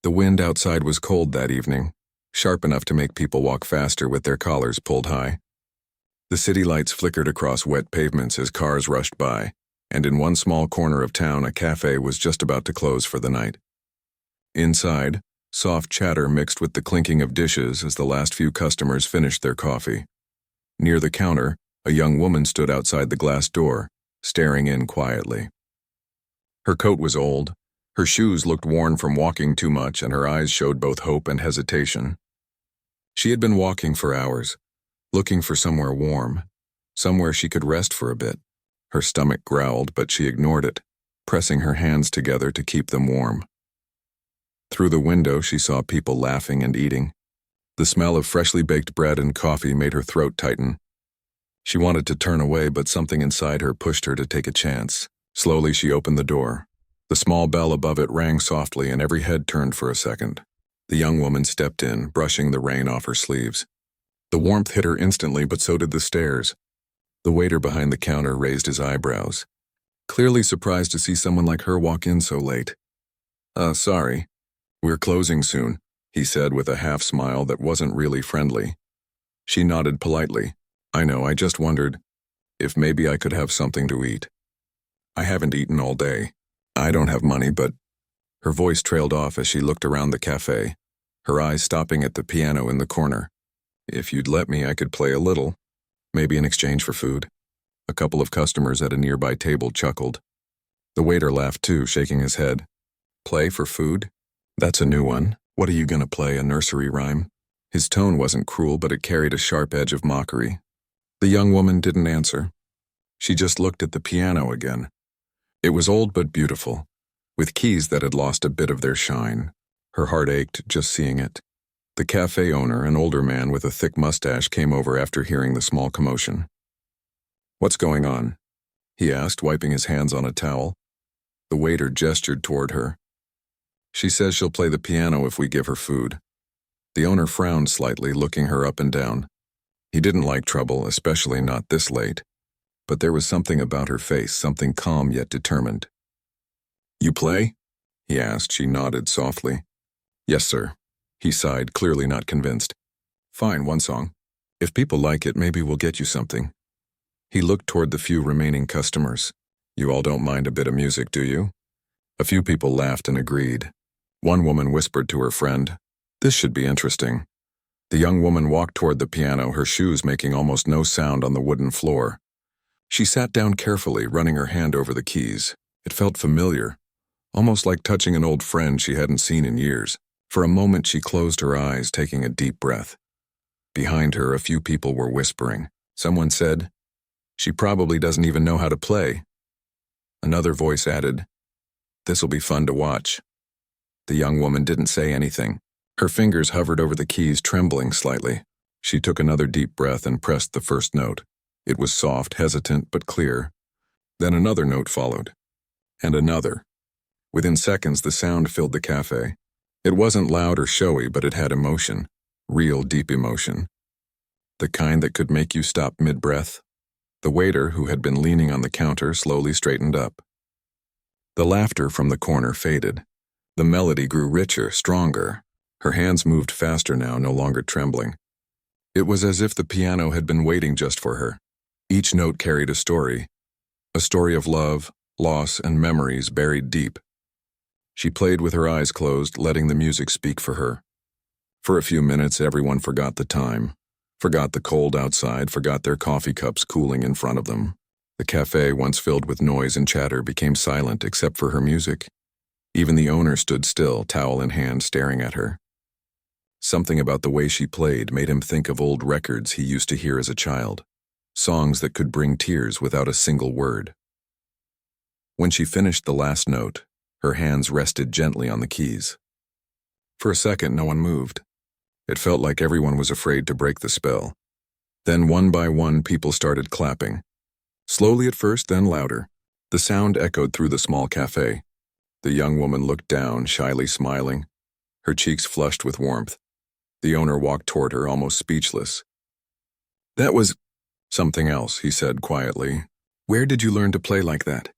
The wind outside was cold that evening, sharp enough to make people walk faster with their collars pulled high. The city lights flickered across wet pavements as cars rushed by, and in one small corner of town a cafe was just about to close for the night. Inside, soft chatter mixed with the clinking of dishes as the last few customers finished their coffee. Near the counter, a young woman stood outside the glass door, staring in quietly. Her coat was old, her shoes looked worn from walking too much, and her eyes showed both hope and hesitation. She had been walking for hours, looking for somewhere warm, somewhere she could rest for a bit. Her stomach growled, but she ignored it, pressing her hands together to keep them warm. Through the window, she saw people laughing and eating. The smell of freshly baked bread and coffee made her throat tighten. She wanted to turn away, but something inside her pushed her to take a chance. Slowly, she opened the door. The small bell above it rang softly, and every head turned for a second. The young woman stepped in, brushing the rain off her sleeves. The warmth hit her instantly, but so did the stares. The waiter behind the counter raised his eyebrows, clearly surprised to see someone like her walk in so late. Sorry. We're closing soon," he said with a half-smile that wasn't really friendly. She nodded politely. "I know, I just wondered if maybe I could have something to eat. I haven't eaten all day. I don't have money, but..." Her voice trailed off as she looked around the cafe, her eyes stopping at the piano in the corner. "If you'd let me, I could play a little, maybe in exchange for food." A couple of customers at a nearby table chuckled. The waiter laughed too, shaking his head. "Play for food? That's a new one. What are you gonna play, a nursery rhyme?" His tone wasn't cruel, but it carried a sharp edge of mockery. The young woman didn't answer. She just looked at the piano again. It was old but beautiful, with keys that had lost a bit of their shine. Her heart ached just seeing it. The cafe owner, an older man with a thick mustache, came over after hearing the small commotion. "What's going on?" he asked, wiping his hands on a towel. The waiter gestured toward her. "She says she'll play the piano if we give her food." The owner frowned slightly, looking her up and down. He didn't like trouble, especially not this late. But there was something about her face, something calm yet determined. "You play?" he asked. She nodded softly. "Yes, sir." He sighed, clearly not convinced. "Fine, one song. If people like it, maybe we'll get you something." He looked toward the few remaining customers. "You all don't mind a bit of music, do you?" A few people laughed and agreed. One woman whispered to her friend, "This should be interesting." The young woman walked toward the piano, her shoes making almost no sound on the wooden floor. She sat down carefully, running her hand over the keys. It felt familiar, almost like touching an old friend she hadn't seen in years. For a moment she closed her eyes, taking a deep breath. Behind her, a few people were whispering. Someone said, "She probably doesn't even know how to play." Another voice added, "This'll be fun to watch." The young woman didn't say anything. Her fingers hovered over the keys, trembling slightly. She took another deep breath and pressed the first note. It was soft, hesitant, but clear. Then another note followed. And another. Within seconds, the sound filled the cafe. It wasn't loud or showy, but it had emotion. Real, deep emotion. The kind that could make you stop mid-breath. The waiter, who had been leaning on the counter, slowly straightened up. The laughter from the corner faded. The melody grew richer, stronger. Her hands moved faster now, no longer trembling. It was as if the piano had been waiting just for her. Each note carried a story of love, loss, and memories buried deep. She played with her eyes closed, letting the music speak for her. For a few minutes, everyone forgot the time, forgot the cold outside, forgot their coffee cups cooling in front of them. The cafe, once filled with noise and chatter, became silent except for her music. Even the owner stood still, towel in hand, staring at her. Something about the way she played made him think of old records he used to hear as a child, songs that could bring tears without a single word. When she finished the last note, her hands rested gently on the keys. For a second, no one moved. It felt like everyone was afraid to break the spell. Then, one by one, people started clapping. Slowly at first, then louder. The sound echoed through the small cafe. The young woman looked down, shyly smiling, her cheeks flushed with warmth. The owner walked toward her, almost speechless. "That was something else," he said quietly. "Where did you learn to play like that?"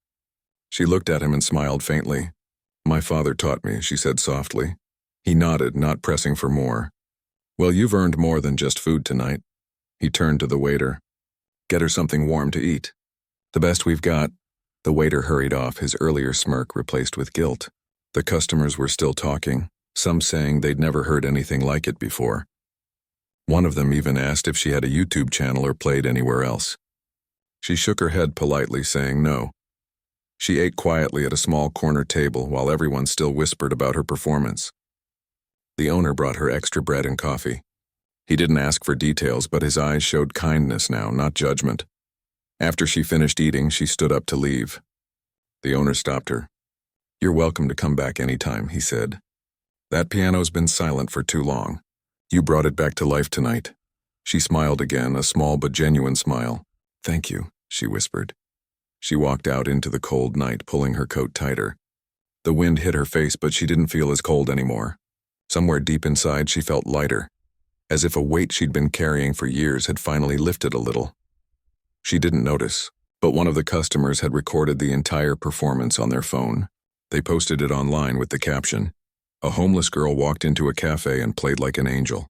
She looked at him and smiled faintly. "My father taught me," she said softly. He nodded, not pressing for more. Well, you've earned more than just food tonight. He turned to the waiter. Get her something warm to eat. The best we've got. The waiter hurried off, his earlier smirk replaced with guilt. The customers were still talking, some saying they'd never heard anything like it before. One of them even asked if she had a YouTube channel or played anywhere else. She shook her head politely, saying no. She ate quietly at a small corner table while everyone still whispered about her performance. The owner brought her extra bread and coffee. He didn't ask for details, but his eyes showed kindness now, not judgment. After she finished eating, she stood up to leave. The owner stopped her. You're welcome to come back anytime, he said. That piano's been silent for too long. You brought it back to life tonight. She smiled again, a small but genuine smile. Thank you, she whispered. She walked out into the cold night, pulling her coat tighter. The wind hit her face, but she didn't feel as cold anymore. Somewhere deep inside, she felt lighter, as if a weight she'd been carrying for years had finally lifted a little. She didn't notice, but one of the customers had recorded the entire performance on their phone. They posted it online with the caption, "A homeless girl walked into a cafe and played like an angel."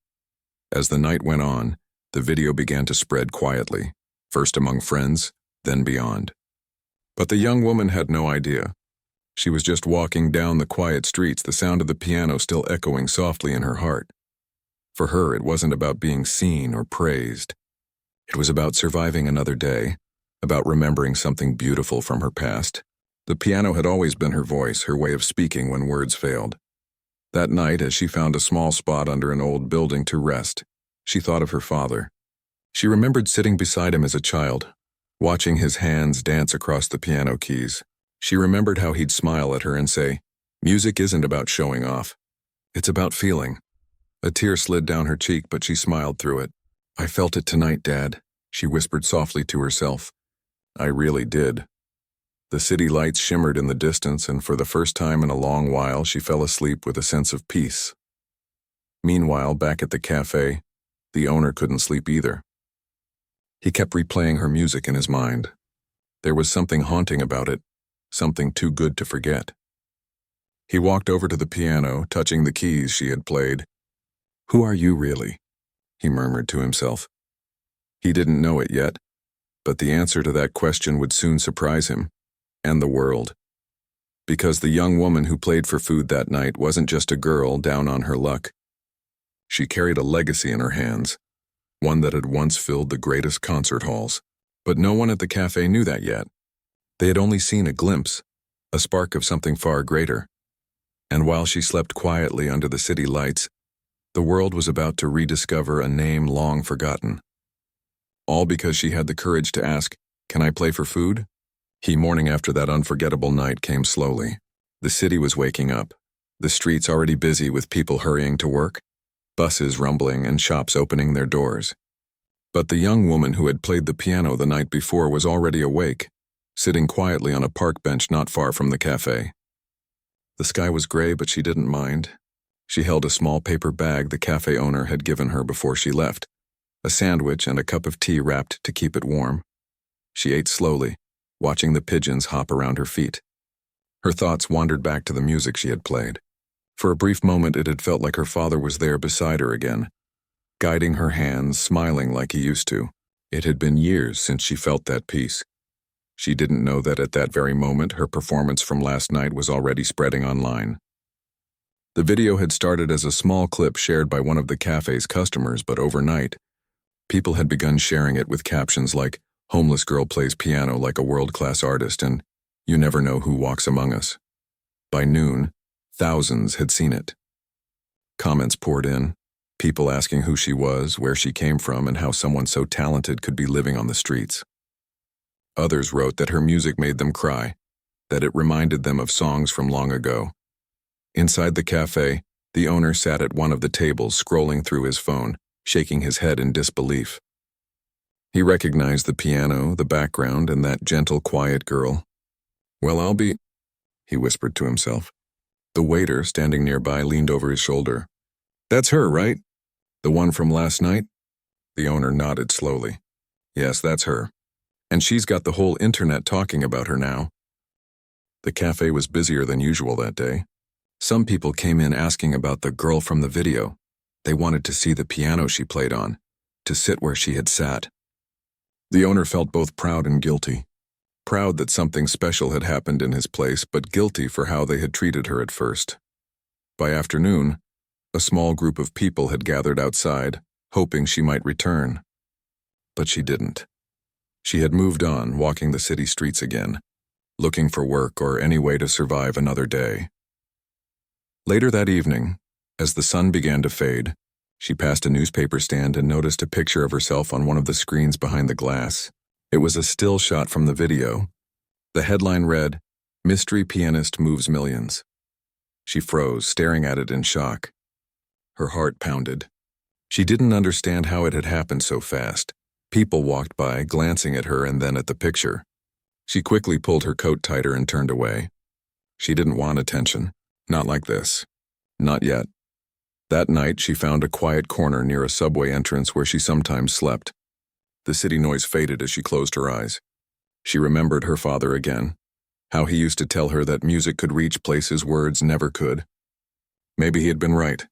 As the night went on, the video began to spread quietly, first among friends, then beyond. But the young woman had no idea. She was just walking down the quiet streets, the sound of the piano still echoing softly in her heart. For her, it wasn't about being seen or praised. It was about surviving another day, about remembering something beautiful from her past. The piano had always been her voice, her way of speaking when words failed. That night, as she found a small spot under an old building to rest, she thought of her father. She remembered sitting beside him as a child, watching his hands dance across the piano keys. She remembered how he'd smile at her and say, "Music isn't about showing off. It's about feeling." A tear slid down her cheek, but she smiled through it. "I felt it tonight, Dad," she whispered softly to herself. "I really did." The city lights shimmered in the distance, and for the first time in a long while, she fell asleep with a sense of peace. Meanwhile, back at the cafe, the owner couldn't sleep either. He kept replaying her music in his mind. There was something haunting about it, something too good to forget. He walked over to the piano, touching the keys she had played. "Who are you really?" he murmured to himself. He didn't know it yet, but the answer to that question would soon surprise him, and the world. Because the young woman who played for food that night wasn't just a girl down on her luck. She carried a legacy in her hands, one that had once filled the greatest concert halls. But no one at the cafe knew that yet. They had only seen a glimpse, a spark of something far greater. And while she slept quietly under the city lights, the world was about to rediscover a name long forgotten. All because she had the courage to ask, "Can I play for food?" Morning after that unforgettable night came slowly. The city was waking up, the streets already busy with people hurrying to work, buses rumbling and shops opening their doors. But the young woman who had played the piano the night before was already awake, sitting quietly on a park bench not far from the cafe. The sky was gray, but she didn't mind. She held a small paper bag the cafe owner had given her before she left, a sandwich and a cup of tea wrapped to keep it warm. She ate slowly, watching the pigeons hop around her feet. Her thoughts wandered back to the music she had played. For a brief moment it had felt like her father was there beside her again, guiding her hands, smiling like he used to. It had been years since she felt that peace. She didn't know that at that very moment her performance from last night was already spreading online. The video had started as a small clip shared by one of the cafe's customers, but overnight, people had begun sharing it with captions like, "Homeless girl plays piano like a world-class artist," and "You never know who walks among us." By noon, thousands had seen it. Comments poured in, people asking who she was, where she came from, and how someone so talented could be living on the streets. Others wrote that her music made them cry, that it reminded them of songs from long ago. Inside the cafe, the owner sat at one of the tables, scrolling through his phone, shaking his head in disbelief. He recognized the piano, the background, and that gentle, quiet girl. "Well, I'll be," he whispered to himself. The waiter, standing nearby, leaned over his shoulder. "That's her, right? The one from last night?" The owner nodded slowly. "Yes, that's her. And she's got the whole internet talking about her now." The cafe was busier than usual that day. Some people came in asking about the girl from the video. They wanted to see the piano she played on, to sit where she had sat. The owner felt both proud and guilty. Proud that something special had happened in his place, but guilty for how they had treated her at first. By afternoon, a small group of people had gathered outside, hoping she might return. But she didn't. She had moved on, walking the city streets again, looking for work or any way to survive another day. Later that evening, as the sun began to fade, she passed a newspaper stand and noticed a picture of herself on one of the screens behind the glass. It was a still shot from the video. The headline read, "Mystery Pianist Moves Millions." She froze, staring at it in shock. Her heart pounded. She didn't understand how it had happened so fast. People walked by, glancing at her and then at the picture. She quickly pulled her coat tighter and turned away. She didn't want attention. Not like this. Not yet. That night, she found a quiet corner near a subway entrance where she sometimes slept. The city noise faded as she closed her eyes. She remembered her father again, how he used to tell her that music could reach places words never could. Maybe he had been right.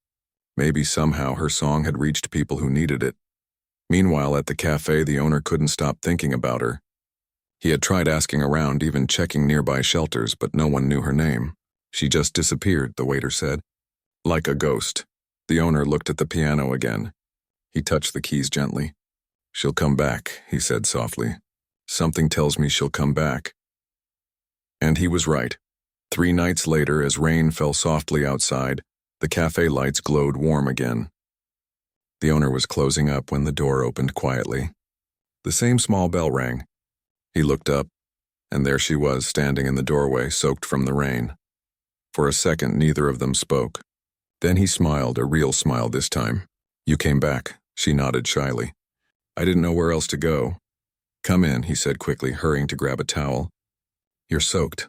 Maybe somehow her song had reached people who needed it. Meanwhile, at the cafe, the owner couldn't stop thinking about her. He had tried asking around, even checking nearby shelters, but no one knew her name. She just disappeared, the waiter said. Like a ghost. The owner looked at the piano again. He touched the keys gently. "She'll come back," he said softly. "Something tells me she'll come back." And he was right. 3 nights later, as rain fell softly outside, the cafe lights glowed warm again. The owner was closing up when the door opened quietly. The same small bell rang. He looked up, and there she was, standing in the doorway, soaked from the rain. For a second, neither of them spoke. Then he smiled, a real smile this time. "You came back," she nodded shyly. "I didn't know where else to go." "Come in," he said quickly, hurrying to grab a towel. "You're soaked.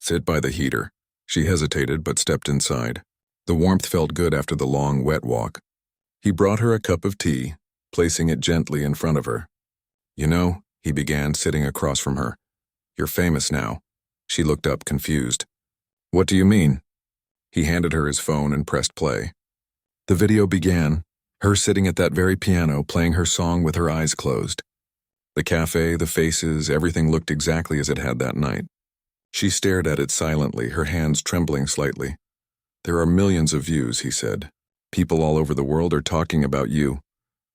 Sit by the heater." She hesitated but stepped inside. The warmth felt good after the long, wet walk. He brought her a cup of tea, placing it gently in front of her. "You know," he began, sitting across from her, "you're famous now." She looked up, confused. "What do you mean?" He handed her his phone and pressed play. The video began, her sitting at that very piano, playing her song with her eyes closed. The cafe, the faces, everything looked exactly as it had that night. She stared at it silently, her hands trembling slightly. "There are millions of views," he said. "People all over the world are talking about you."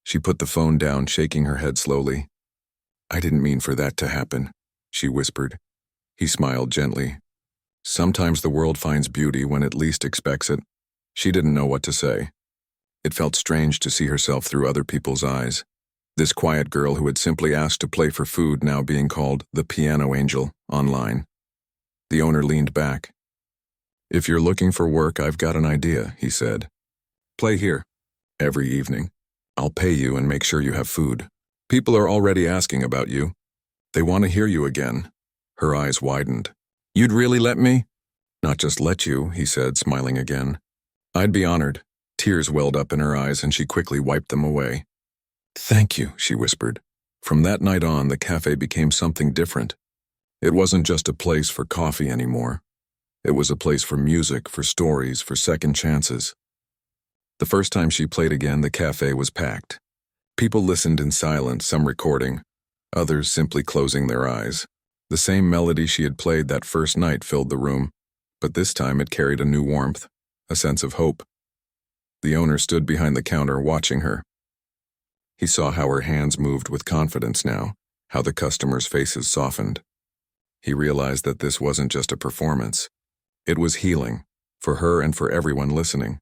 She put the phone down, shaking her head slowly. "I didn't mean for that to happen," she whispered. He smiled gently. "Sometimes the world finds beauty when it least expects it." She didn't know what to say. It felt strange to see herself through other people's eyes. This quiet girl who had simply asked to play for food now being called the piano angel online. The owner leaned back. "If you're looking for work, I've got an idea," he said. "Play here. Every evening. I'll pay you and make sure you have food. People are already asking about you. They want to hear you again." Her eyes widened. "You'd really let me?" "Not just let you," he said, smiling again. "I'd be honored." Tears welled up in her eyes and she quickly wiped them away. "Thank you," she whispered. From that night on, the cafe became something different. It wasn't just a place for coffee anymore. It was a place for music, for stories, for second chances. The first time she played again, the cafe was packed. People listened in silence, some recording, others simply closing their eyes. The same melody she had played that first night filled the room, but this time it carried a new warmth, a sense of hope. The owner stood behind the counter, watching her. He saw how her hands moved with confidence now, how the customers' faces softened. He realized that this wasn't just a performance. It was healing, for her and for everyone listening.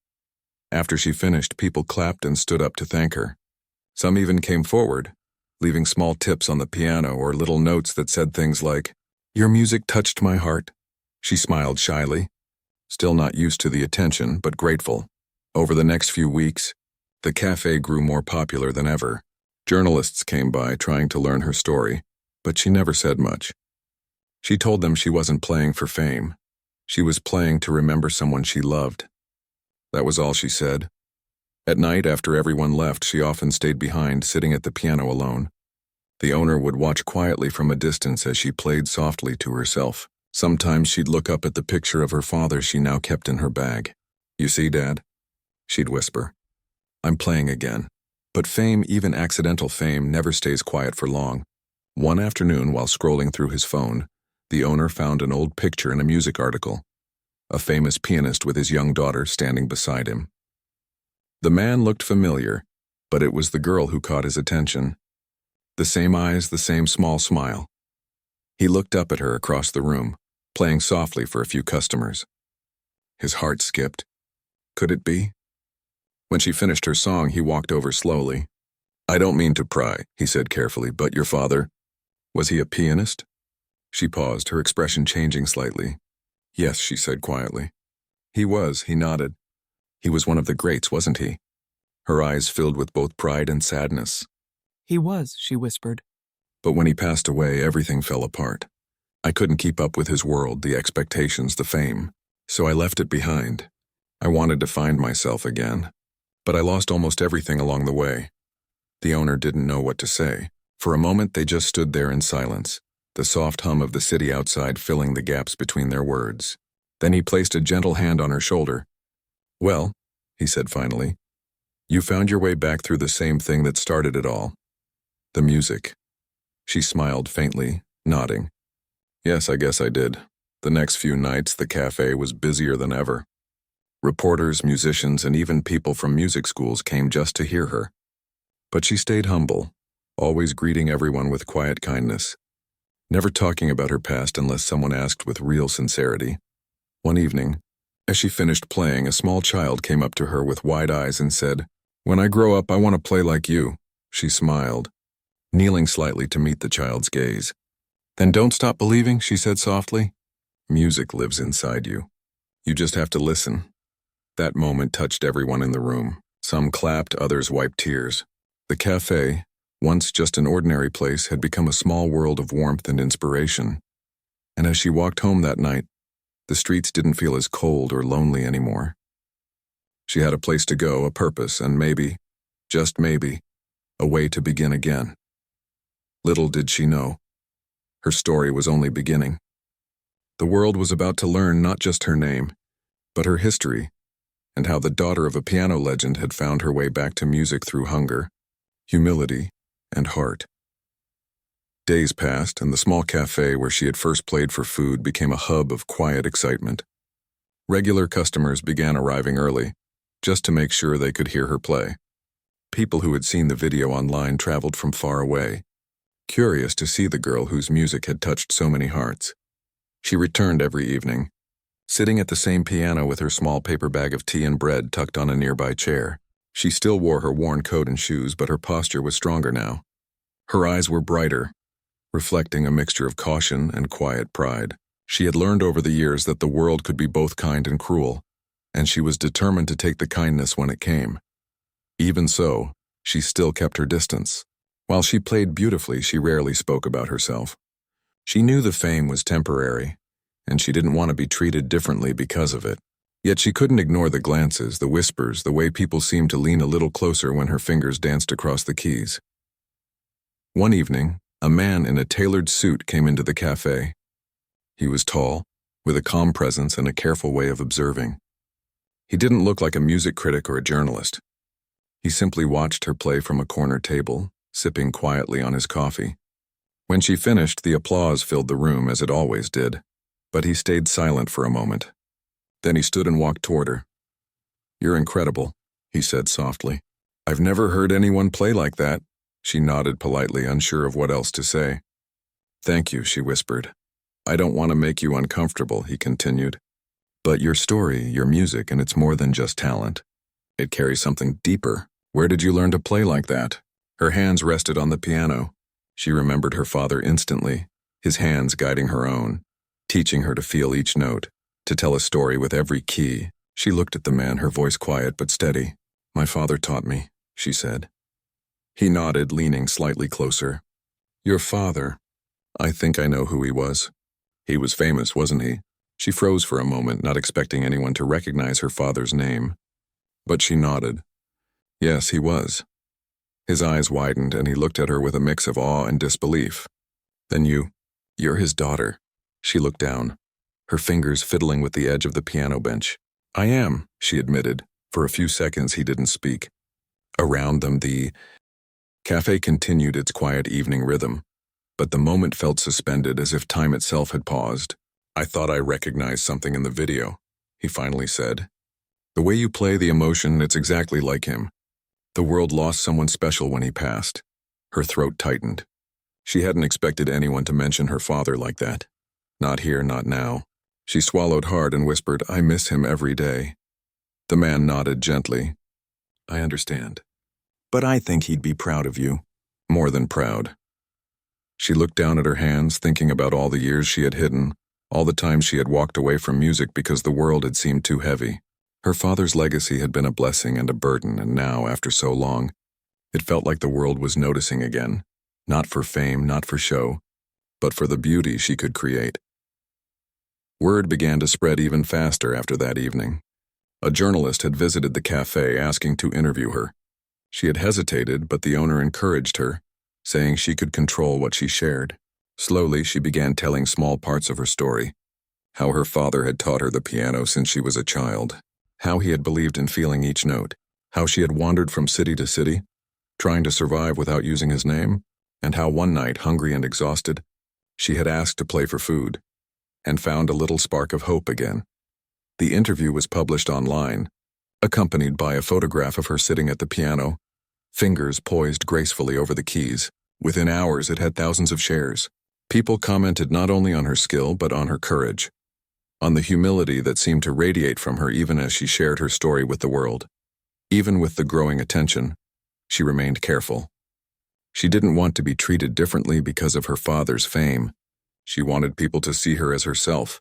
After she finished, people clapped and stood up to thank her. Some even came forward, leaving small tips on the piano or little notes that said things like, "Your music touched my heart." She smiled shyly, still not used to the attention, but grateful. Over the next few weeks, the cafe grew more popular than ever. Journalists came by trying to learn her story, but she never said much. She told them she wasn't playing for fame. She was playing to remember someone she loved. That was all she said. At night, after everyone left, she often stayed behind, sitting at the piano alone. The owner would watch quietly from a distance as she played softly to herself, Sometimes she'd look up at the picture of her father she now kept in her bag. "You see, Dad?" she'd whisper. "I'm playing again." But fame, even accidental fame, never stays quiet for long. One afternoon, while scrolling through his phone, the owner found an old picture in a music article. A famous pianist with his young daughter standing beside him. The man looked familiar, but it was the girl who caught his attention. The same eyes, the same small smile. He looked up at her across the room, playing softly for a few customers. His heart skipped. Could it be? When she finished her song, he walked over slowly. "I don't mean to pry," he said carefully, "but your father, was he a pianist?" She paused, her expression changing slightly. "Yes," she said quietly. "He was," he nodded. "He was one of the greats, wasn't he?" Her eyes filled with both pride and sadness. "He was," she whispered. "But when he passed away, everything fell apart. I couldn't keep up with his world, the expectations, the fame. So I left it behind. I wanted to find myself again. But I lost almost everything along the way." The owner didn't know what to say. For a moment they just stood there in silence, the soft hum of the city outside filling the gaps between their words. Then he placed a gentle hand on her shoulder. "Well," he said finally, "you found your way back through the same thing that started it all. The music." She smiled faintly, nodding. "Yes, I guess I did. The next few nights the cafe was busier than ever. Reporters, musicians, and even people from music schools came just to hear her. But she stayed humble, always greeting everyone with quiet kindness, never talking about her past unless someone asked with real sincerity. One evening, as she finished playing, a small child came up to her with wide eyes and said, "When I grow up, I want to play like you." She smiled, kneeling slightly to meet the child's gaze. "Then don't stop believing," she said softly. "Music lives inside you. You just have to listen." That moment touched everyone in the room. Some clapped, others wiped tears. The cafe, once just an ordinary place, had become a small world of warmth and inspiration. And as she walked home that night, the streets didn't feel as cold or lonely anymore. She had a place to go, a purpose, and maybe, just maybe, a way to begin again. Little did she know, her story was only beginning. The world was about to learn not just her name, but her history, and how the daughter of a piano legend had found her way back to music through hunger, humility, and heart. Days passed, and the small cafe where she had first played for food became a hub of quiet excitement. Regular customers began arriving early, just to make sure they could hear her play. People who had seen the video online traveled from far away, curious to see the girl whose music had touched so many hearts. She returned every evening, sitting at the same piano with her small paper bag of tea and bread tucked on a nearby chair. She still wore her worn coat and shoes, but her posture was stronger now. Her eyes were brighter, reflecting a mixture of caution and quiet pride. She had learned over the years that the world could be both kind and cruel, and she was determined to take the kindness when it came. Even so, she still kept her distance. While she played beautifully, she rarely spoke about herself. She knew the fame was temporary, and she didn't want to be treated differently because of it. Yet she couldn't ignore the glances, the whispers, the way people seemed to lean a little closer when her fingers danced across the keys. One evening, a man in a tailored suit came into the cafe. He was tall, with a calm presence and a careful way of observing. He didn't look like a music critic or a journalist. He simply watched her play from a corner table, sipping quietly on his coffee. When she finished, the applause filled the room as it always did, but he stayed silent for a moment. Then he stood and walked toward her. "You're incredible," he said softly. "I've never heard anyone play like that." She nodded politely, unsure of what else to say. "Thank you," she whispered. "I don't want to make you uncomfortable," he continued. "But your story, your music, and it's more than just talent. It carries something deeper. Where did you learn to play like that?" Her hands rested on the piano. She remembered her father instantly, his hands guiding her own, teaching her to feel each note, to tell a story with every key. She looked at the man, her voice quiet but steady. "My father taught me," she said. He nodded, leaning slightly closer. "Your father? I think I know who he was. He was famous, wasn't he?" She froze for a moment, not expecting anyone to recognize her father's name. But she nodded. "Yes, he was." His eyes widened, and he looked at her with a mix of awe and disbelief. "Then you're his daughter." She looked down. her fingers fiddling with the edge of the piano bench. "I am," she admitted. For a few seconds he didn't speak. Around them, the cafe continued its quiet evening rhythm, but the moment felt suspended as if time itself had paused. "I thought I recognized something in the video," he finally said. "The way you play the emotion, it's exactly like him. The world lost someone special when he passed." Her throat tightened. She hadn't expected anyone to mention her father like that. Not here, not now. She swallowed hard and whispered, "I miss him every day." The man nodded gently. "I understand. But I think he'd be proud of you. More than proud." She looked down at her hands, thinking about all the years she had hidden, all the times she had walked away from music because the world had seemed too heavy. Her father's legacy had been a blessing and a burden, and now, after so long, it felt like the world was noticing again, not for fame, not for show, but for the beauty she could create. Word began to spread even faster after that evening. A journalist had visited the cafe asking to interview her. She had hesitated, but the owner encouraged her, saying she could control what she shared. Slowly, she began telling small parts of her story, how her father had taught her the piano since she was a child, how he had believed in feeling each note, how she had wandered from city to city, trying to survive without using his name, and how one night, hungry and exhausted, she had asked to play for food, and found a little spark of hope again. The interview was published online, accompanied by a photograph of her sitting at the piano, fingers poised gracefully over the keys. Within hours, it had thousands of shares. People commented not only on her skill, but on her courage, on the humility that seemed to radiate from her even as she shared her story with the world. Even with the growing attention, she remained careful. She didn't want to be treated differently because of her father's fame. She wanted people to see her as herself,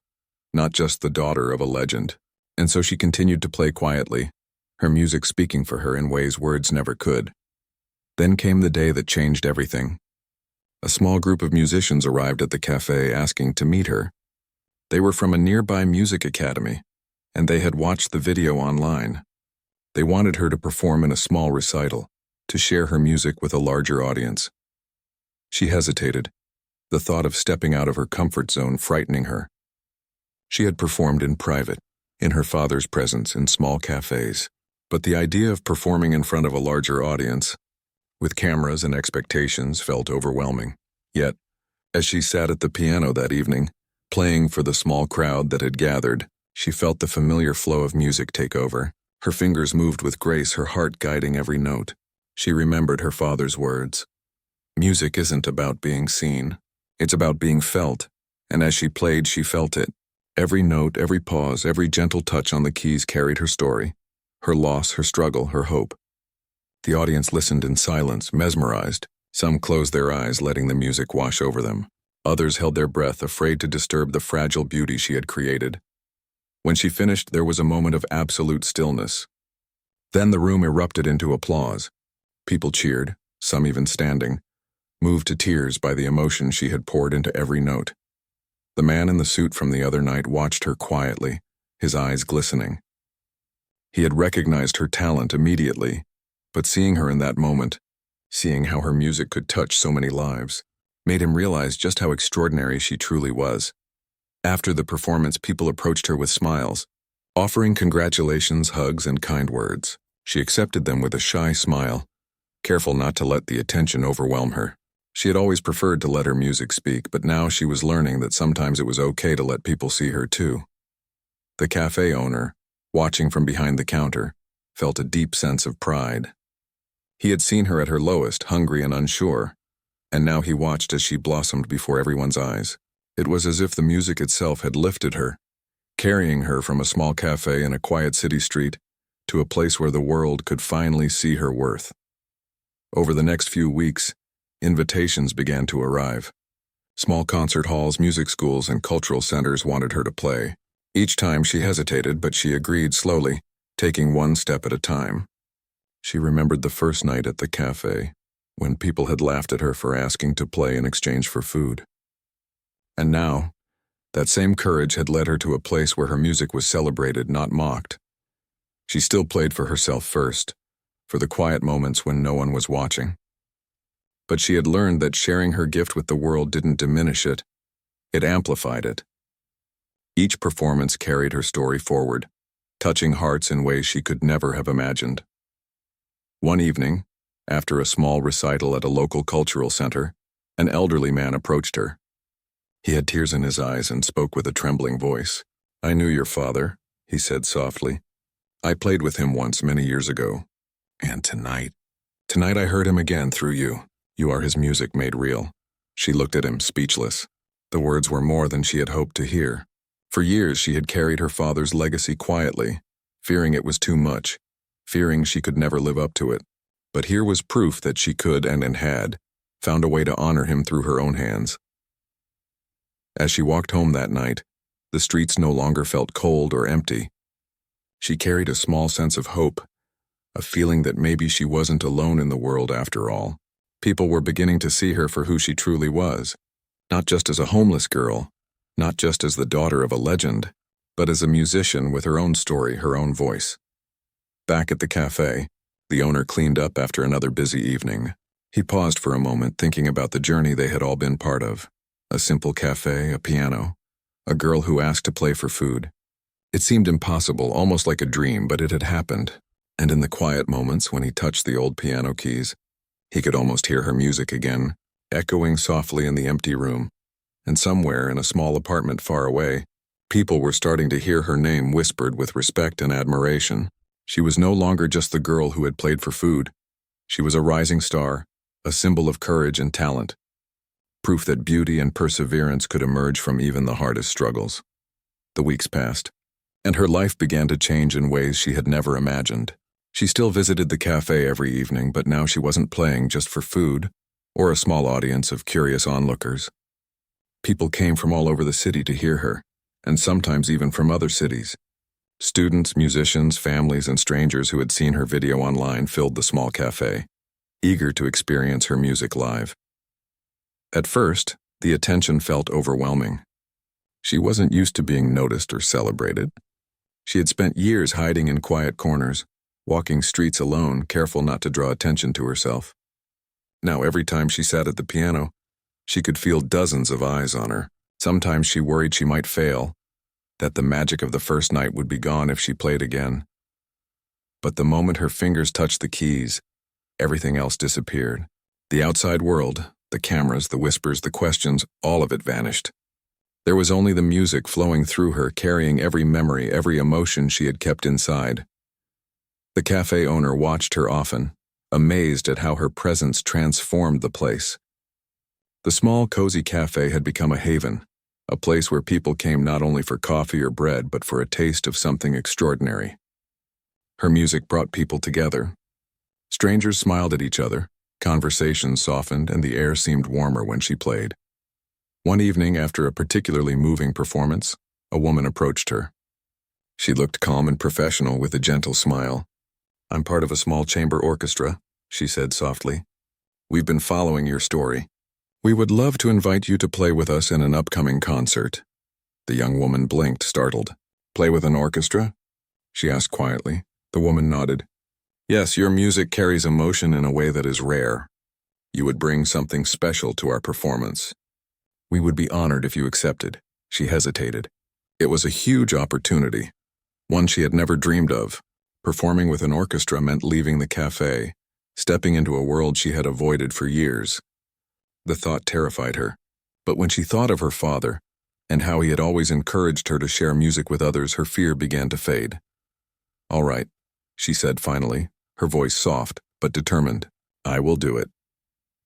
not just the daughter of a legend. And so she continued to play quietly, her music speaking for her in ways words never could. Then came the day that changed everything. A small group of musicians arrived at the cafe asking to meet her. They were from a nearby music academy, and they had watched the video online. They wanted her to perform in a small recital, to share her music with a larger audience. She hesitated, the thought of stepping out of her comfort zone frightening her. She had performed in private, in her father's presence, in small cafes. But the idea of performing in front of a larger audience, with cameras and expectations, felt overwhelming. Yet, as she sat at the piano that evening, playing for the small crowd that had gathered, she felt the familiar flow of music take over. Her fingers moved with grace, her heart guiding every note. She remembered her father's words. Music isn't about being seen. It's about being felt. And as she played, she felt it. Every note, every pause, every gentle touch on the keys carried her story, her loss, her struggle, her hope. The audience listened in silence, mesmerized. Some closed their eyes, letting the music wash over them. Others held their breath, afraid to disturb the fragile beauty she had created. When she finished, there was a moment of absolute stillness. Then the room erupted into applause. People cheered, some even standing, moved to tears by the emotion she had poured into every note. The man in the suit from the other night watched her quietly, his eyes glistening. He had recognized her talent immediately, but seeing her in that moment, seeing how her music could touch so many lives, made him realize just how extraordinary she truly was. After the performance, people approached her with smiles, offering congratulations, hugs, and kind words. She accepted them with a shy smile, careful not to let the attention overwhelm her. She had always preferred to let her music speak, but now she was learning that sometimes it was okay to let people see her too. The cafe owner, watching from behind the counter, felt a deep sense of pride. He had seen her at her lowest, hungry and unsure, and now he watched as she blossomed before everyone's eyes. It was as if the music itself had lifted her, carrying her from a small cafe in a quiet city street to a place where the world could finally see her worth. Over the next few weeks, invitations began to arrive. Small concert halls, music schools, and cultural centers wanted her to play. Each time she hesitated, but she agreed slowly, taking one step at a time. She remembered the first night at the cafe, when people had laughed at her for asking to play in exchange for food. And now, that same courage had led her to a place where her music was celebrated, not mocked. She still played for herself first, for the quiet moments when no one was watching. But she had learned that sharing her gift with the world didn't diminish it, it amplified it. Each performance carried her story forward, touching hearts in ways she could never have imagined. One evening, after a small recital at a local cultural center, an elderly man approached her. He had tears in his eyes and spoke with a trembling voice. "I knew your father," he said softly. "I played with him once many years ago. And tonight I heard him again through you. You are his music made real." She looked at him, speechless. The words were more than she had hoped to hear. For years she had carried her father's legacy quietly, fearing it was too much, fearing she could never live up to it. But here was proof that she could and had found a way to honor him through her own hands. As she walked home that night, the streets no longer felt cold or empty. She carried a small sense of hope, a feeling that maybe she wasn't alone in the world after all. People were beginning to see her for who she truly was, not just as a homeless girl, not just as the daughter of a legend, but as a musician with her own story, her own voice. Back at the cafe, the owner cleaned up after another busy evening. He paused for a moment, thinking about the journey they had all been part of. A simple cafe, a piano, a girl who asked to play for food. It seemed impossible, almost like a dream, but it had happened. And in the quiet moments when he touched the old piano keys, he could almost hear her music again, echoing softly in the empty room. And somewhere in a small apartment far away, people were starting to hear her name whispered with respect and admiration. She was no longer just the girl who had played for food. She was a rising star, a symbol of courage and talent, proof that beauty and perseverance could emerge from even the hardest struggles. The weeks passed, and her life began to change in ways she had never imagined. She still visited the cafe every evening, but now she wasn't playing just for food or a small audience of curious onlookers. People came from all over the city to hear her, and sometimes even from other cities. Students, musicians, families, and strangers who had seen her video online filled the small cafe, eager to experience her music live. At first, the attention felt overwhelming. She wasn't used to being noticed or celebrated. She had spent years hiding in quiet corners, walking streets alone, careful not to draw attention to herself. Now, every time she sat at the piano, she could feel dozens of eyes on her. Sometimes she worried she might fail, that the magic of the first night would be gone if she played again. But the moment her fingers touched the keys, everything else disappeared. The outside world, the cameras, the whispers, the questions, all of it vanished. There was only the music flowing through her, carrying every memory, every emotion she had kept inside. The cafe owner watched her often, amazed at how her presence transformed the place. The small, cozy cafe had become a haven, a place where people came not only for coffee or bread, but for a taste of something extraordinary. Her music brought people together. Strangers smiled at each other, conversations softened, and the air seemed warmer when she played. One evening, after a particularly moving performance, a woman approached her. She looked calm and professional with a gentle smile. "I'm part of a small chamber orchestra," she said softly. "We've been following your story. We would love to invite you to play with us in an upcoming concert." The young woman blinked, startled. "Play with an orchestra?" she asked quietly. The woman nodded. "Yes, your music carries emotion in a way that is rare. You would bring something special to our performance. We would be honored if you accepted." She hesitated. It was a huge opportunity, one she had never dreamed of. Performing with an orchestra meant leaving the cafe, stepping into a world she had avoided for years. The thought terrified her, but when she thought of her father and how he had always encouraged her to share music with others, her fear began to fade. "All right," she said finally, her voice soft but determined. "I will do it."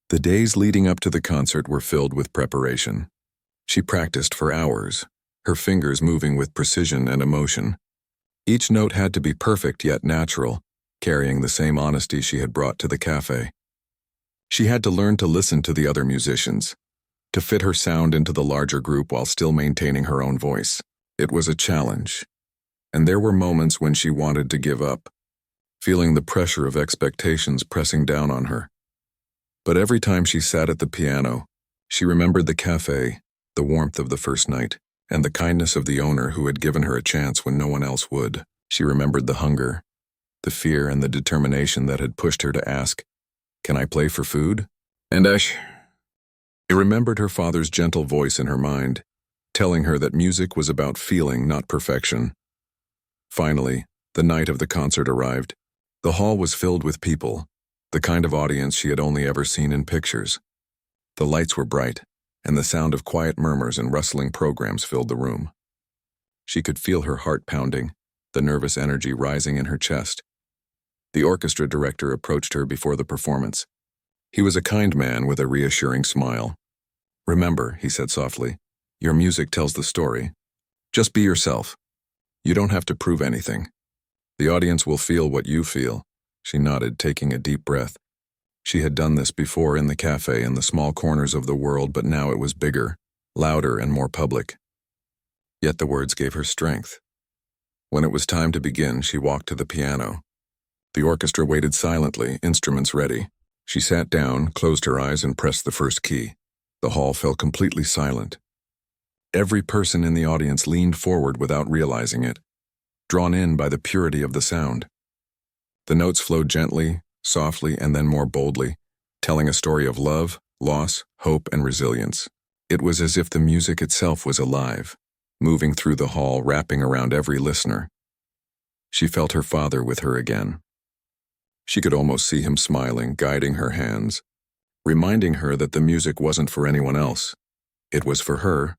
The days leading up to the concert were filled with preparation. She practiced for hours, her fingers moving with precision and emotion. Each note had to be perfect yet natural, carrying the same honesty she had brought to the cafe. She had to learn to listen to the other musicians, to fit her sound into the larger group while still maintaining her own voice. It was a challenge, and there were moments when she wanted to give up, feeling the pressure of expectations pressing down on her. But every time she sat at the piano, she remembered the cafe, the warmth of the first night, and the kindness of the owner who had given her a chance when no one else would. She remembered the hunger, the fear, and the determination that had pushed her to ask, "Can I play for food?" And she remembered her father's gentle voice in her mind. telling her that music was about feeling, not perfection. Finally, the night of the concert arrived. The hall was filled with people, the kind of audience she had only ever seen in pictures. The lights were bright, and the sound of quiet murmurs and rustling programs filled the room. She could feel her heart pounding, the nervous energy rising in her chest. The orchestra director approached her before the performance. He was a kind man with a reassuring smile. "Remember," he said softly, "your music tells the story. Just be yourself. You don't have to prove anything. The audience will feel what you feel." She nodded, taking a deep breath. She had done this before in the cafe in the small corners of the world, but now it was bigger, louder, and more public. Yet the words gave her strength. When it was time to begin, she walked to the piano. The orchestra waited silently, instruments ready. She sat down, closed her eyes, and pressed the first key. The hall fell completely silent. Every person in the audience leaned forward without realizing it, drawn in by the purity of the sound. The notes flowed gently, softly, and then more boldly, telling a story of love, loss, hope, and resilience. It was as if the music itself was alive, moving through the hall, wrapping around every listener. She felt her father with her again. She could almost see him smiling, guiding her hands, reminding her that the music wasn't for anyone else. It was for her,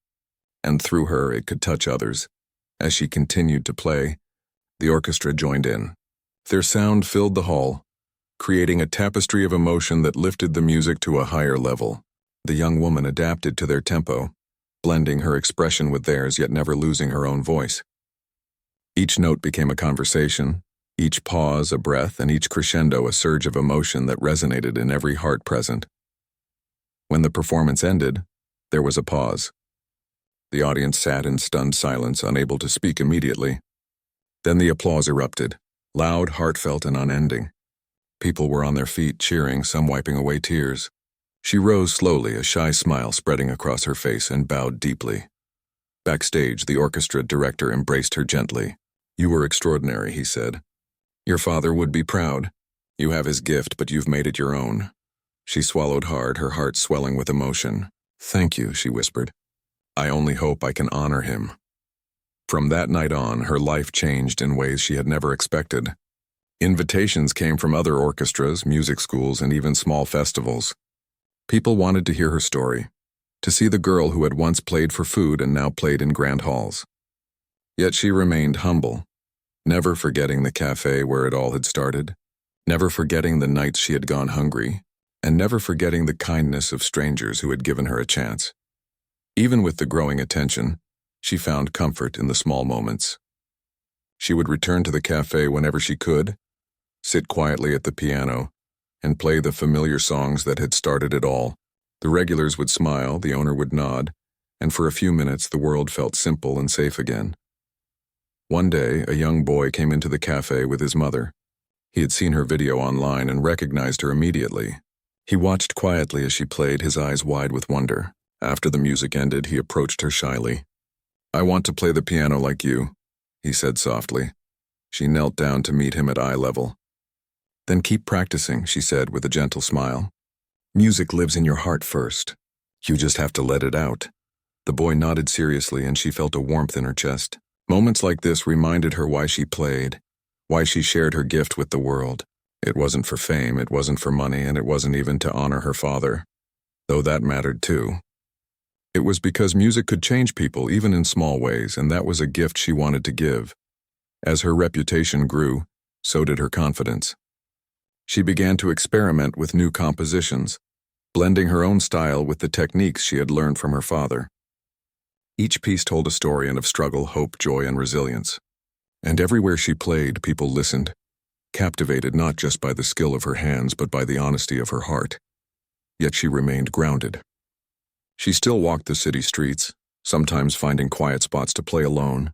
and through her it could touch others. As she continued to play, the orchestra joined in. Their sound filled the hall, creating a tapestry of emotion that lifted the music to a higher level. The young woman adapted to their tempo, blending her expression with theirs yet never losing her own voice. Each note became a conversation, each pause a breath, and each crescendo a surge of emotion that resonated in every heart present. When the performance ended, there was a pause. The audience sat in stunned silence, unable to speak immediately. Then the applause erupted, loud, heartfelt, and unending. People were on their feet, cheering, some wiping away tears. She rose slowly, a shy smile spreading across her face, and bowed deeply. Backstage, the orchestra director embraced her gently. "You were extraordinary," he said. "Your father would be proud. You have his gift, but you've made it your own." She swallowed hard, her heart swelling with emotion. "Thank you," she whispered. "I only hope I can honor him." From that night on, her life changed in ways she had never expected. Invitations came from other orchestras, music schools, and even small festivals. People wanted to hear her story, to see the girl who had once played for food and now played in grand halls. Yet she remained humble, never forgetting the cafe where it all had started, never forgetting the nights she had gone hungry, and never forgetting the kindness of strangers who had given her a chance. Even with the growing attention, she found comfort in the small moments. She would return to the cafe whenever she could, sit quietly at the piano, and play the familiar songs that had started it all. The regulars would smile, the owner would nod, and for a few minutes the world felt simple and safe again. One day, a young boy came into the cafe with his mother. He had seen her video online and recognized her immediately. He watched quietly as she played, his eyes wide with wonder. After the music ended, he approached her shyly. "I want to play the piano like you," he said softly. She knelt down to meet him at eye level. "Then keep practicing," she said with a gentle smile. "Music lives in your heart first. You just have to let it out." The boy nodded seriously, and she felt a warmth in her chest. Moments like this reminded her why she played, why she shared her gift with the world. It wasn't for fame, it wasn't for money, and it wasn't even to honor her father, though that mattered too. It was because music could change people, even in small ways, and that was a gift she wanted to give. As her reputation grew, so did her confidence. She began to experiment with new compositions, blending her own style with the techniques she had learned from her father. Each piece told a story of struggle, hope, joy, and resilience. And everywhere she played, people listened, captivated not just by the skill of her hands but by the honesty of her heart. Yet she remained grounded. She still walked the city streets, sometimes finding quiet spots to play alone,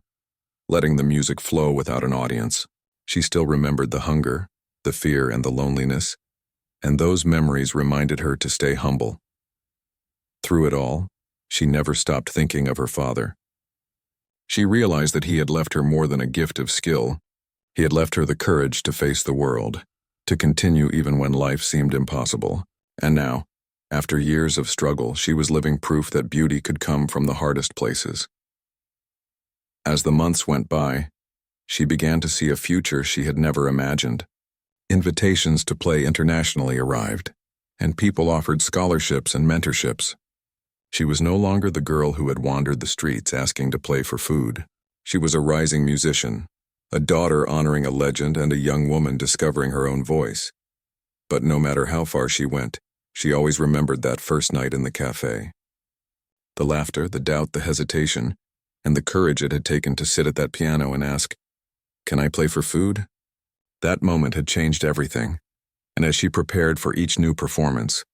letting the music flow without an audience. She still remembered the hunger, the fear, and the loneliness, and those memories reminded her to stay humble. Through it all, she never stopped thinking of her father. She realized that he had left her more than a gift of skill. He had left her the courage to face the world, to continue even when life seemed impossible. And now, After years of struggle, she was living proof that beauty could come from the hardest places. As the months went by, she began to see a future she had never imagined. Invitations to play internationally arrived, and people offered scholarships and mentorships. She was no longer the girl who had wandered the streets asking to play for food. She was a rising musician, a daughter honoring a legend, and a young woman discovering her own voice. But no matter how far she went, she always remembered that first night in the cafe. The laughter, the doubt, the hesitation, and the courage it had taken to sit at that piano and ask, "Can I play for food?" That moment had changed everything, and as she prepared for each new performance,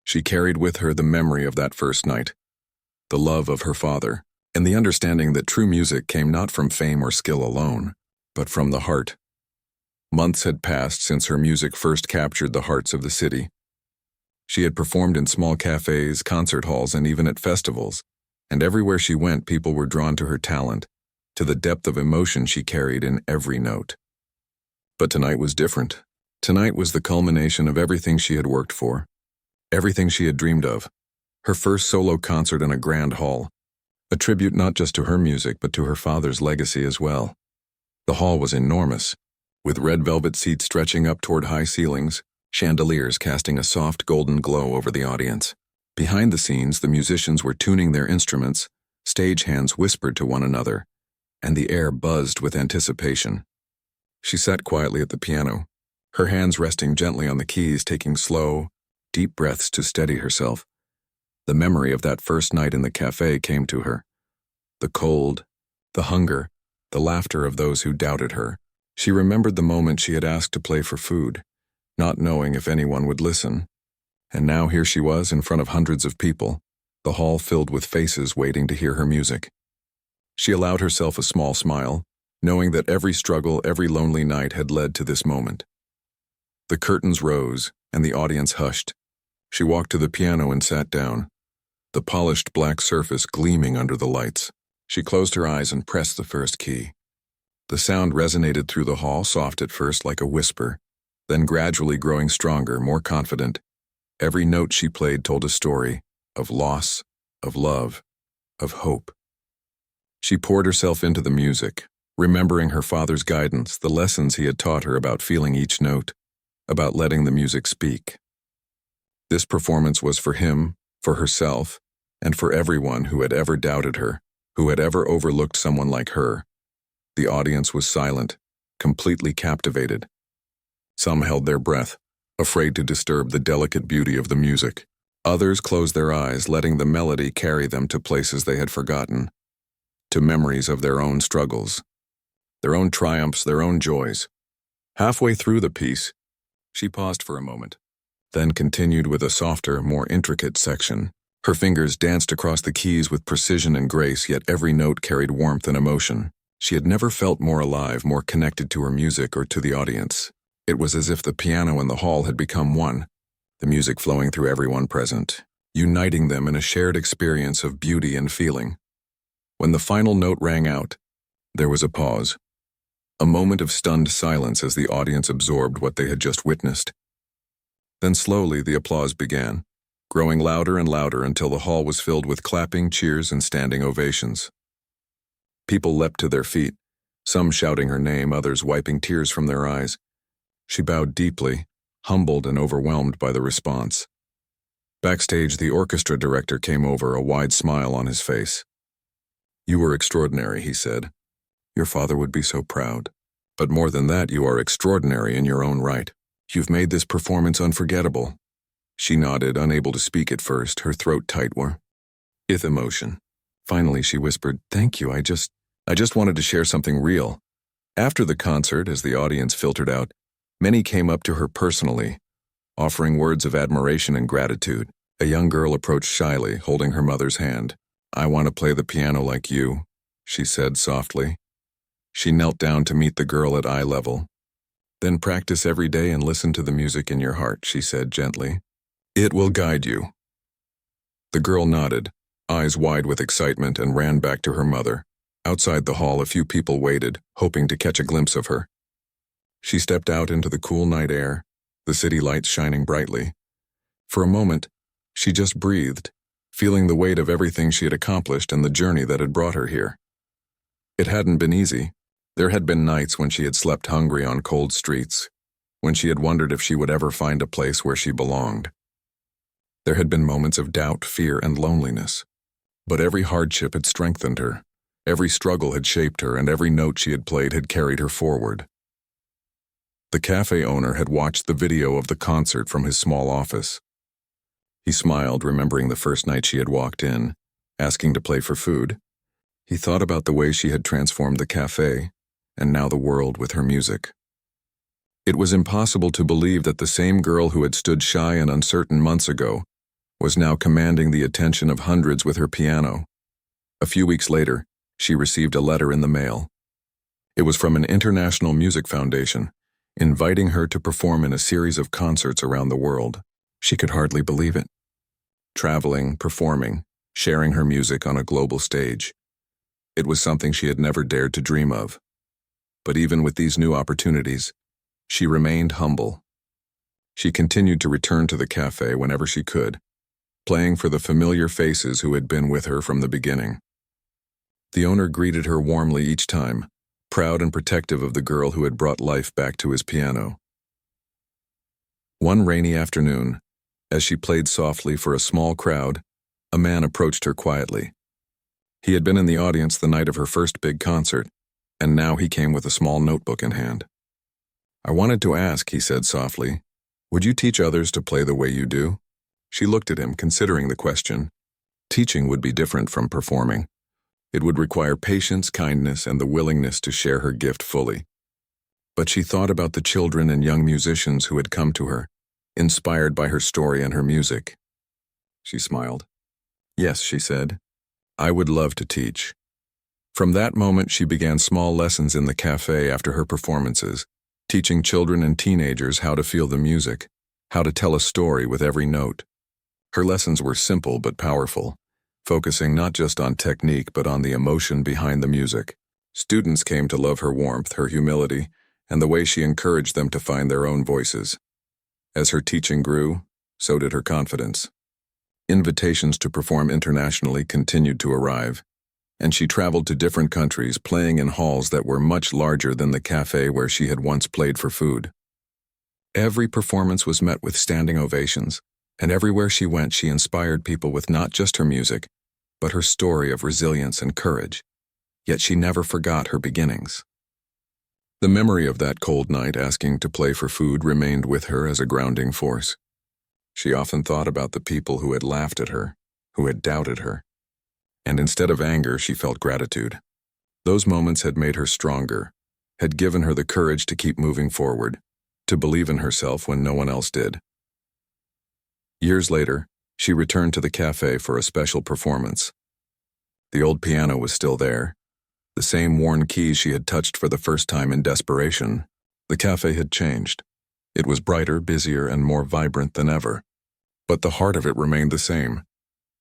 she carried with her the memory of that first night, the love of her father, and the understanding that true music came not from fame or skill alone, but from the heart. Months had passed since her music first captured the hearts of the city. She had performed in small cafes, concert halls, and even at festivals, and everywhere she went, people were drawn to her talent, to the depth of emotion she carried in every note. But tonight was different. Tonight was the culmination of everything she had worked for, everything she had dreamed of. Her first solo concert in a grand hall, a tribute not just to her music but to her father's legacy as well. The hall was enormous, with red velvet seats stretching up toward high ceilings, chandeliers casting a soft golden glow over the audience. Behind the scenes, the musicians were tuning their instruments, stagehands whispered to one another, and the air buzzed with anticipation. She sat quietly at the piano, her hands resting gently on the keys, taking slow, deep breaths to steady herself. The memory of that first night in the cafe came to her. The cold, the hunger, the laughter of those who doubted her. She remembered the moment she had asked to play for food, not knowing if anyone would listen. And now here she was in front of hundreds of people, the hall filled with faces waiting to hear her music. She allowed herself a small smile, knowing that every struggle, every lonely night had led to this moment. The curtains rose, and the audience hushed. She walked to the piano and sat down, the polished black surface gleaming under the lights. She closed her eyes and pressed the first key. The sound resonated through the hall, soft at first like a whisper, then gradually growing stronger, more confident. Every note she played told a story of loss, of love, of hope. She poured herself into the music, remembering her father's guidance, the lessons he had taught her about feeling each note, about letting the music speak. This performance was for him, for herself, and for everyone who had ever doubted her, who had ever overlooked someone like her. The audience was silent, completely captivated. Some held their breath, afraid to disturb the delicate beauty of the music. Others closed their eyes, letting the melody carry them to places they had forgotten, to memories of their own struggles, their own triumphs, their own joys. Halfway through the piece, she paused for a moment, then continued with a softer, more intricate section. Her fingers danced across the keys with precision and grace, yet every note carried warmth and emotion. She had never felt more alive, more connected to her music or to the audience. It was as if the piano and the hall had become one, the music flowing through everyone present, uniting them in a shared experience of beauty and feeling. When the final note rang out, there was a pause, a moment of stunned silence as the audience absorbed what they had just witnessed. Then slowly the applause began, growing louder and louder until the hall was filled with clapping, cheers, and standing ovations. People leapt to their feet, some shouting her name, others wiping tears from their eyes. She bowed deeply, humbled and overwhelmed by the response. Backstage, the orchestra director came over, a wide smile on his face. "You were extraordinary," he said. "Your father would be so proud. But more than that, you are extraordinary in your own right. You've made this performance unforgettable." She nodded, unable to speak at first, her throat tight with emotion. Finally, she whispered, "Thank you, I just wanted to share something real." After the concert, as the audience filtered out, many came up to her personally, offering words of admiration and gratitude. A young girl approached shyly, holding her mother's hand. "I want to play the piano like you," she said softly. She knelt down to meet the girl at eye level. "Then practice every day and listen to the music in your heart," she said gently. "It will guide you." The girl nodded, eyes wide with excitement, and ran back to her mother. Outside the hall, a few people waited, hoping to catch a glimpse of her. She stepped out into the cool night air, the city lights shining brightly. For a moment, She just breathed, feeling the weight of everything she had accomplished and the journey that had brought her here. It hadn't been easy. There had been nights when she had slept hungry on cold streets, when she had wondered if she would ever find a place where she belonged. There had been moments of doubt, fear, and loneliness. But every hardship had strengthened her. Every struggle had shaped her, and every note she had played had carried her forward. The cafe owner had watched the video of the concert from his small office. He smiled, remembering the first night she had walked in, asking to play for food. He thought about the way she had transformed the cafe, and now the world with her music. It was impossible to believe that the same girl who had stood shy and uncertain months ago was now commanding the attention of hundreds with her piano. A few weeks later, she received a letter in the mail. It was from an international music foundation, inviting her to perform in a series of concerts around the world. She could hardly believe it. Traveling, performing, sharing her music on a global stage. It was something she had never dared to dream of. But even with these new opportunities, she remained humble. She continued to return to the cafe whenever she could, playing for the familiar faces who had been with her from the beginning. The owner greeted her warmly each time, proud and protective of the girl who had brought life back to his piano. One rainy afternoon, as she played softly for a small crowd, a man approached her quietly. He had been in the audience the night of her first big concert, and now he came with a small notebook in hand. "I wanted to ask," he said softly, "would you teach others to play the way you do?" She looked at him, considering the question. Teaching would be different from performing. It would require patience, kindness, and the willingness to share her gift fully. But she thought about the children and young musicians who had come to her, inspired by her story and her music. She smiled. "Yes," she said, "I would love to teach." From that moment, she began small lessons in the cafe after her performances, teaching children and teenagers how to feel the music, how to tell a story with every note. Her lessons were simple but powerful, focusing not just on technique but on the emotion behind the music. Students came to love her warmth, her humility, and the way she encouraged them to find their own voices. As her teaching grew, so did her confidence. Invitations to perform internationally continued to arrive, and she traveled to different countries, playing in halls that were much larger than the cafe where she had once played for food. Every performance was met with standing ovations, and everywhere she went, she inspired people with not just her music, but her story of resilience and courage. Yet she never forgot her beginnings. The memory of that cold night asking to play for food remained with her as a grounding force. She often thought about the people who had laughed at her, who had doubted her. And instead of anger, she felt gratitude. Those moments had made her stronger, had given her the courage to keep moving forward, to believe in herself when no one else did. Years later, she returned to the cafe for a special performance. The old piano was still there, the same worn keys she had touched for the first time in desperation. The cafe had changed. It was brighter, busier, and more vibrant than ever. But the heart of it remained the same.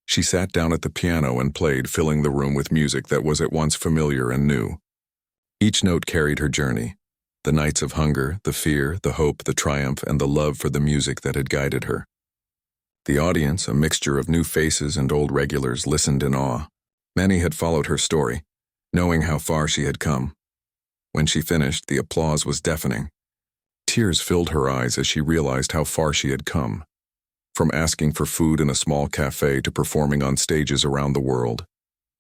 She sat down at the piano and played, filling the room with music that was at once familiar and new. Each note carried her journey, the nights of hunger, the fear, the hope, the triumph, and the love for the music that had guided her. The audience, a mixture of new faces and old regulars, listened in awe. Many had followed her story, knowing how far she had come. When she finished, the applause was deafening. Tears filled her eyes as she realized how far she had come. From asking for food in a small cafe to performing on stages around the world,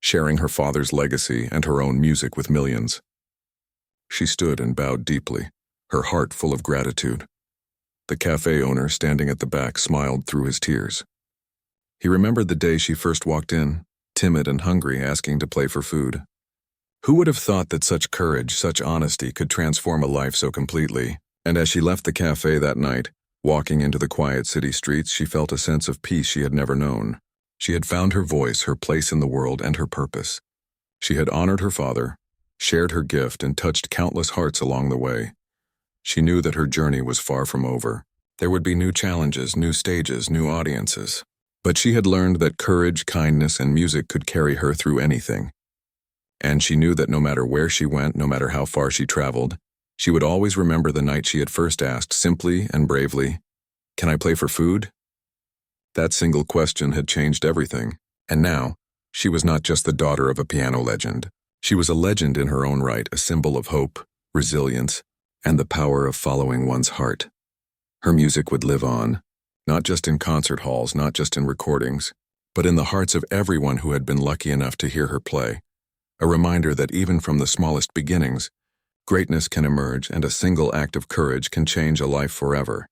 sharing her father's legacy and her own music with millions. She stood and bowed deeply, her heart full of gratitude. The cafe owner, standing at the back, smiled through his tears. He remembered the day she first walked in, timid and hungry, asking to play for food. Who would have thought that such courage, such honesty could transform a life so completely? And as she left the cafe that night, walking into the quiet city streets, she felt a sense of peace she had never known. She had found her voice, her place in the world, and her purpose. She had honored her father, shared her gift, and touched countless hearts along the way. She knew that her journey was far from over. There would be new challenges, new stages, new audiences. But she had learned that courage, kindness, and music could carry her through anything. And she knew that no matter where she went, no matter how far she traveled, she would always remember the night she had first asked, simply and bravely, "Can I play for food?" That single question had changed everything. And now, she was not just the daughter of a piano legend. She was a legend in her own right, a symbol of hope, resilience, and the power of following one's heart. Her music would live on, not just in concert halls, not just in recordings, but in the hearts of everyone who had been lucky enough to hear her play. A reminder that even from the smallest beginnings, greatness can emerge and a single act of courage can change a life forever.